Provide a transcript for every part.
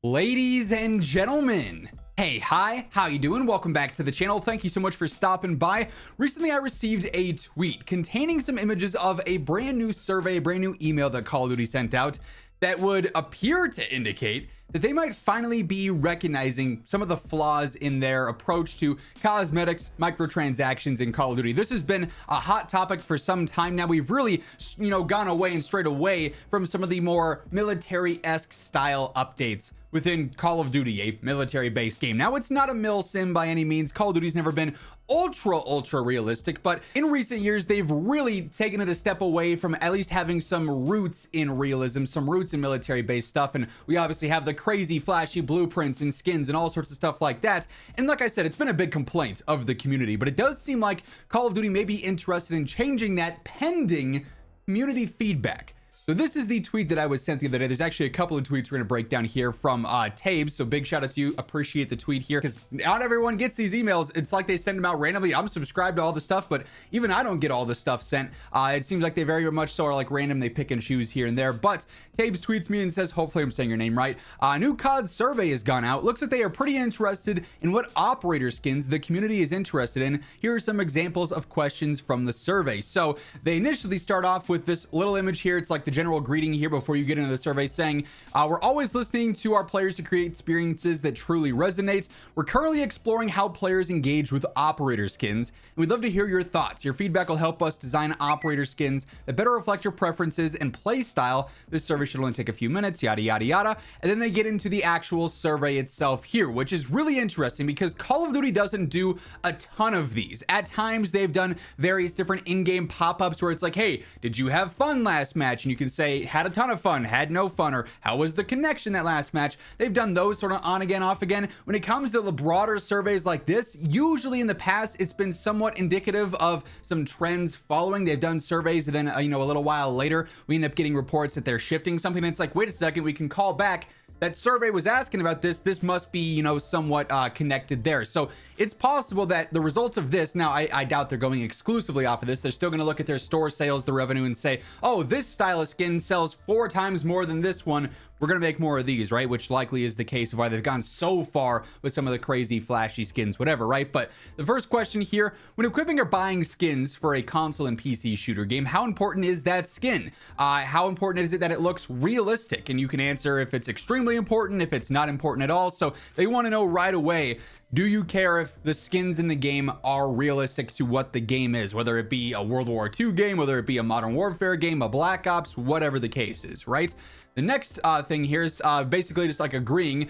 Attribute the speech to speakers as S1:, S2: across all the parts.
S1: Ladies and gentlemen, hey, hi, how you doing? Welcome back to the channel. Thank you so much for stopping by. Recently, I received a tweet containing some images of a brand new survey, a brand new email that Call of Duty sent out that would appear to indicate that they might finally be recognizing some of the flaws in their approach to cosmetics, microtransactions in Call of Duty. This has been a hot topic for some time now. We've really, gone away and strayed away from some of the more military-esque style updates within Call of Duty, a military-based game. Now, it's not a mil sim by any means. Call of Duty's never been ultra realistic, but in recent years they've really taken it a step away from at least having some roots in realism, some roots in military-based stuff. And we obviously have the crazy flashy blueprints and skins and all sorts of stuff like that. And like I said, it's been a big complaint of the community, but it does seem like Call of Duty may be interested in changing that pending community feedback. So this is the tweet that I was sent the other day. There's actually a couple of tweets we're going to break down here from Tabes. So big shout out to you. Appreciate the tweet here, because not everyone gets these emails. It's like they send them out randomly. I'm subscribed to all the stuff, but even I don't get all the stuff sent. It seems like they very much so are like random. They pick and choose here and there. But Tabes tweets me and says, hopefully I'm saying your name right. A new COD survey has gone out. Looks like they are pretty interested in what operator skins the community is interested in. Here are some examples of questions from the survey. So they initially start off with this little image here. It's like the general greeting here before you get into the survey, saying we're always listening to our players to create experiences that truly resonate. We're currently exploring how players engage with operator skins, and we'd love to hear your thoughts. Your feedback will help us design operator skins that better reflect your preferences and play style. This survey should only take a few minutes, yada yada yada. And then they get into the actual survey itself here, which is really interesting because Call of Duty doesn't do a ton of these. At times they've done various different in-game pop-ups where it's like, hey, did you have fun last match? And you can say had a ton of fun, had no fun, or how was the connection that last match. They've done those sort of on again, off again. When it comes to the broader surveys like this, usually in the past it's been somewhat indicative of some trends following. They've done surveys and then a little while later we end up getting reports that they're shifting something, and it's like, wait a second, we can call back. That survey was asking about this must be, somewhat connected there. So it's possible that the results of this, now I doubt they're going exclusively off of this. They're still going to look at their store sales, the revenue, and say, oh, this style of skin sells 4 times more than this one. We're going to make more of these, right? Which likely is the case of why they've gone so far with some of the crazy flashy skins, whatever, right? But the first question here, when equipping or buying skins for a console and PC shooter game, how important is that skin? How important is it that it looks realistic? And you can answer if it's extremely important, if it's not important at all. So they want to know right away, do you care if the skins in the game are realistic to what the game is, whether it be a World War II game, whether it be a Modern Warfare game, a Black Ops, whatever the case is, right? The next thing here is basically just like agreeing.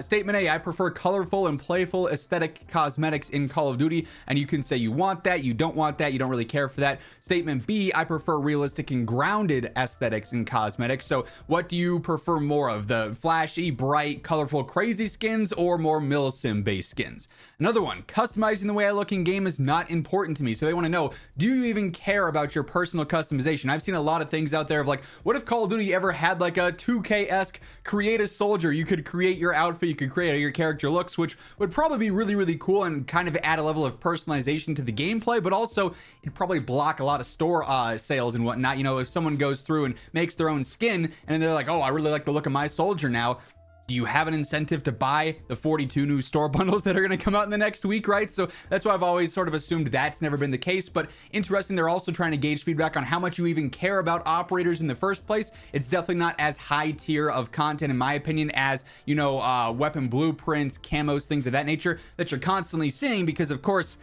S1: Statement A, I prefer colorful and playful aesthetic cosmetics in Call of Duty. And you can say you want that, you don't want that, you don't really care for that. Statement B, I prefer realistic and grounded aesthetics in cosmetics. So what do you prefer more of, the flashy, bright, colorful, crazy skins, or more mil-sim based skins? Another one, customizing the way I look in game is not important to me. So they want to know, do you even care about your personal customization? I've seen a lot of things out there of like, what if Call of Duty ever had like a 2K-esque create a soldier? You could create your outfit, you could create how your character looks, which would probably be really cool and kind of add a level of personalization to the gameplay, but also it'd probably block a lot of store sales and whatnot. If someone goes through and makes their own skin and they're like, oh, I really like the look of my soldier now, do you have an incentive to buy the 42 new store bundles that are going to come out in the next week, right? So that's why I've always sort of assumed that's never been the case. But interesting, they're also trying to gauge feedback on how much you even care about operators in the first place. It's definitely not as high tier of content, in my opinion, as, weapon blueprints, camos, things of that nature that you're constantly seeing, because of course,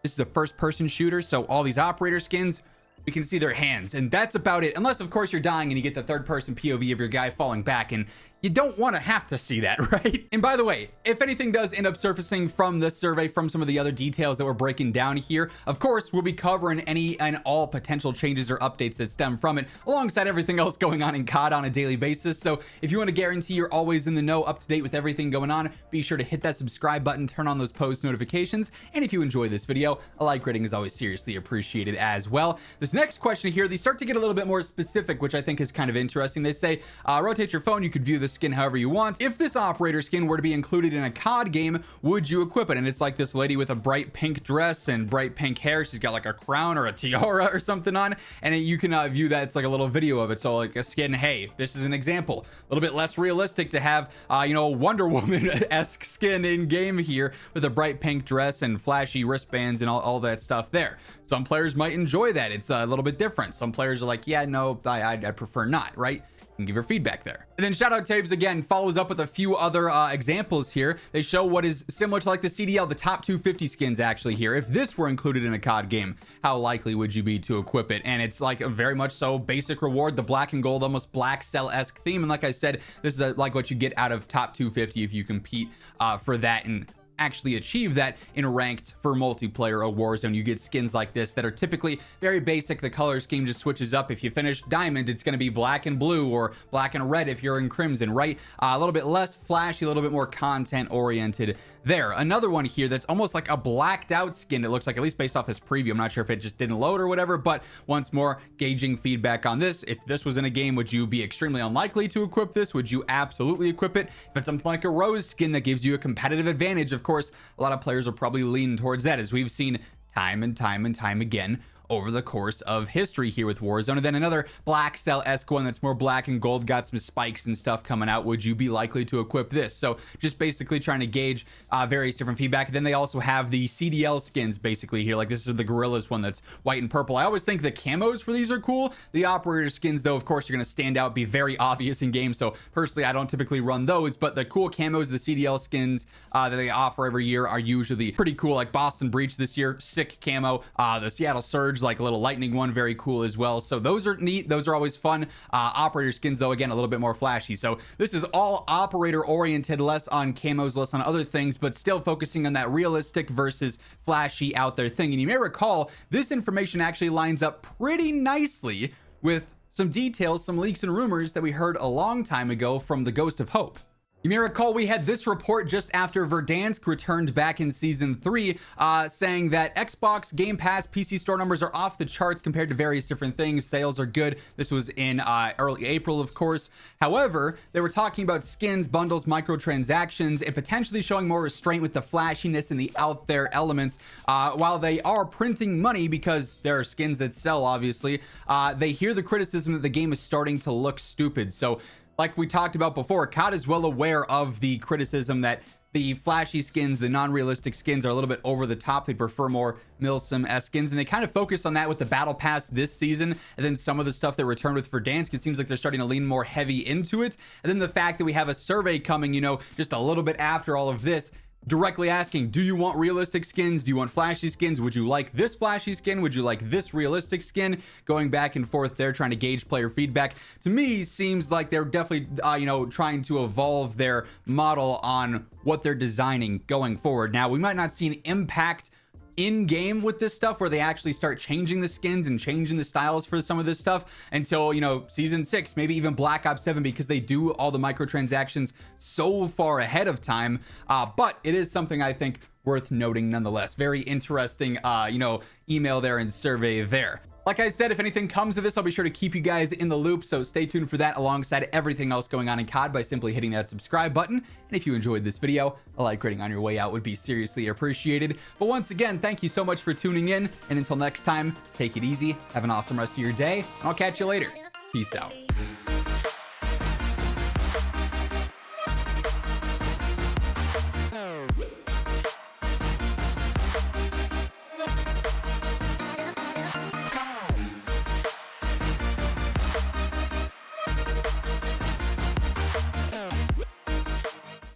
S1: this is a first-person shooter. So all these operator skins, we can see their hands, and that's about it. Unless, of course, you're dying and you get the third-person POV of your guy falling back, and you don't want to have to see that, right? And by the way, if anything does end up surfacing from this survey, from some of the other details that we're breaking down here, of course, we'll be covering any and all potential changes or updates that stem from it, alongside everything else going on in COD on a daily basis. So if you want to guarantee you're always in the know, up to date with everything going on, be sure to hit that subscribe button, turn on those post notifications. And if you enjoy this video, a like rating is always seriously appreciated as well. This next question here, they start to get a little bit more specific, which I think is kind of interesting. They say, rotate your phone, you could view the skin however you want. If this operator skin were to be included in a COD game, would you equip it? And it's like this lady with a bright pink dress and bright pink hair. She's got like a crown or a tiara or something on, and you can view that. It's like a little video of it. So like a skin, hey, this is an example. A little bit less realistic to have, you know, Wonder Woman-esque skin in game here with a bright pink dress and flashy wristbands and all that stuff there. Some players might enjoy that. It's a little bit different. Some players are like, yeah, no, I'd prefer not, right? And give your feedback there. And then Shoutout Tapes again follows up with a few other examples here. They show what is similar to like the CDL, the top 250 skins actually here. If this were included in a COD game, how likely would you be to equip it? And it's like a very much so basic reward, the black and gold, almost black cell-esque theme. And like I said, this is like what you get out of top 250 if you compete for that and actually achieve that in ranked for multiplayer or Warzone. You get skins like this that are typically very basic. The color scheme just switches up. If you finish diamond, it's going to be black and blue or black and red if you're in crimson, right? A little bit less flashy, a little bit more content oriented there. Another one here that's almost like a blacked out skin. It looks like, at least based off this preview, I'm not sure if it just didn't load or whatever, but once more, gauging feedback on this. If this was in a game, would you be extremely unlikely to equip this? Would you absolutely equip it? If it's something like a rose skin that gives you a competitive advantage, of course, a lot of players will probably lean towards that, as we've seen time and time and time again over the course of history here with Warzone. And then another black cell-esque one that's more black and gold, got some spikes and stuff coming out. Would you be likely to equip this? So just basically trying to gauge various different feedback. Then they also have the CDL skins basically here. Like this is the Gorillas one that's white and purple. I always think the camos for these are cool. The operator skins though, of course, are going to stand out, be very obvious in game. So personally, I don't typically run those, but the cool camos, the CDL skins that they offer every year are usually pretty cool. Like Boston Breach this year, sick camo. The Seattle Surge, like a little lightning one, very cool as well. So those are neat. Those are always fun. Operator skins though, again, a little bit more flashy. So this is all operator oriented, less on camos, less on other things, but still focusing on that realistic versus flashy out there thing. And you may recall this information actually lines up pretty nicely with some details, some leaks and rumors that we heard a long time ago from the Ghost of Hope. You may recall we had this report just after Verdansk returned back in Season 3, saying that Xbox Game Pass PC store numbers are off the charts compared to various different things. Sales are good. This was in early April, of course. However, they were talking about skins, bundles, microtransactions, and potentially showing more restraint with the flashiness and the out there elements. While they are printing money because there are skins that sell, obviously, they hear the criticism that the game is starting to look stupid. So like we talked about before, COD is well aware of the criticism that the flashy skins, the non-realistic skins are a little bit over the top. They prefer more Milsim-esque skins, and they kind of focus on that with the Battle Pass this season, and then some of the stuff that returned with Verdansk, it seems like they're starting to lean more heavy into it. And then the fact that we have a survey coming, you know, just a little bit after all of this, directly asking, do you want realistic skins? Do you want flashy skins? Would you like this flashy skin? Would you like this realistic skin? Going back and forth there, trying to gauge player feedback. To me, seems like they're definitely, you know, trying to evolve their model on what they're designing going forward. Now, we might not see an impact in game with this stuff where they actually start changing the skins and changing the styles for some of this stuff until, you know, Season 6, maybe even Black Ops 7, because they do all the microtransactions so far ahead of time. But it is something I think worth noting nonetheless. Very interesting, you know, email there and survey there. Like I said, if anything comes of this, I'll be sure to keep you guys in the loop, so stay tuned for that alongside everything else going on in COD by simply hitting that subscribe button. And if you enjoyed this video, a like rating on your way out would be seriously appreciated. But once again, thank you so much for tuning in, and until next time, take it easy, have an awesome rest of your day, and I'll catch you later. Peace out.